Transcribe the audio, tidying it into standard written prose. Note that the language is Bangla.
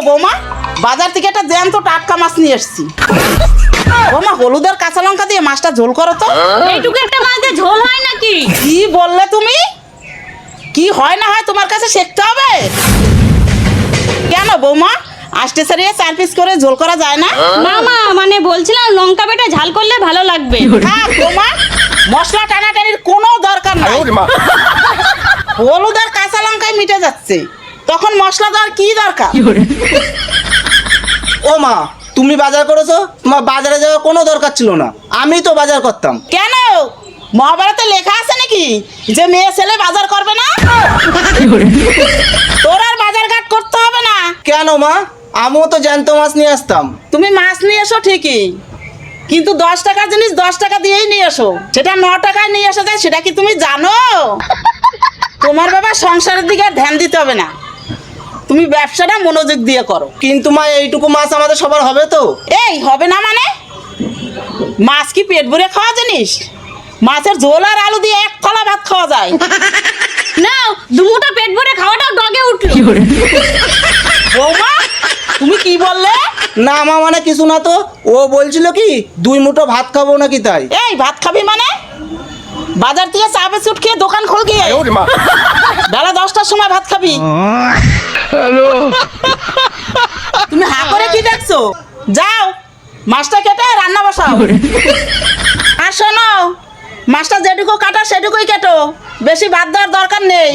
বৌমা, বাজার থেকে একটা জ্যান্ত টাটকা মাছ নিয়ে এসেছি। বৌমা, হলুদের কাঁচা লঙ্কা দিয়ে মাছটা ঝোল করো তো। এইটুকু একটা মাছ দিয়ে ঝোল হয় নাকি? কি বললে তুমি? কি হয় না হয় তোমার কাছে শিখতে হবে। কেন বৌমা, আষ্টে সারিয়ে 4 পিস করে ঝোল করা যায় না? না মা, মানে বলছিলাম লঙ্কা বেটে ঝাল করলে ভালো লাগবে। হ্যাঁ বৌমা, মশলা টানাটানির কোনো দরকার নাই। হলুদ আর কাঁচা লঙ্কায় মিটে যাচ্ছে, তখন মশলা দেওয়ার কি দরকার? ও মা, তুমি বাজার করেছো, তোমার বাজারে যাওয়ার কোনো দরকার ছিল না, আমি তো বাজার করতাম। কেন, মহাভারতে লেখা আছে নাকি যে মেয়ে ছেলে বাজার করবে না? তোর আর বাজার ঘাট করতে হবে না। কেন মা, আমিও তো জ্যান্ত মাছ নিয়ে আসতাম। তুমি মাছ নিয়ে এসো ঠিকই, কিন্তু 10 টাকার জিনিস 10 টাকা দিয়েই নিয়ে এসো। সেটা 9 টাকায় নিয়ে আসা যায়, সেটা কি তুমি জানো? তোমার বাবা সংসারের দিকে আর ধ্যান দিতে হবে না, তুমি ব্যবসাটা মনোযোগ দিয়ে করো। কিন্তু মা, এইটুকু মাছ আমাদের সবার হবে তো? এই হবে না মানে? মাছ কি পেট ভরে খাওয়া জিনিস? মাছের ঝোল আর আলু দিয়ে 1 থালা ভাত খাওয়া যায়। না, দুমুঠো পেট ভরে খাওয়াটাও ডগে উঠলো। বৌমা, তুমি কি বললে? না মা, মানে কিছু না তো, ও বলছিল কি 2 মুঠো ভাত খাবো নাকি তাই। এই ভাত খাবি মানে? বাজার থেকে চা বিস্কুট খেয়ে দোকান খোল গিয়ে বেলা 10টার সময় ভাত খাবি। তুমি হা করে কি দেখছো? যাও, মাছটা কেটে রান্না বসাও। আর শোনো, মাছটা যেটুকু কাটা সেটুকুই কেটো, বেশি ভাত দেওয়ার দরকার নেই।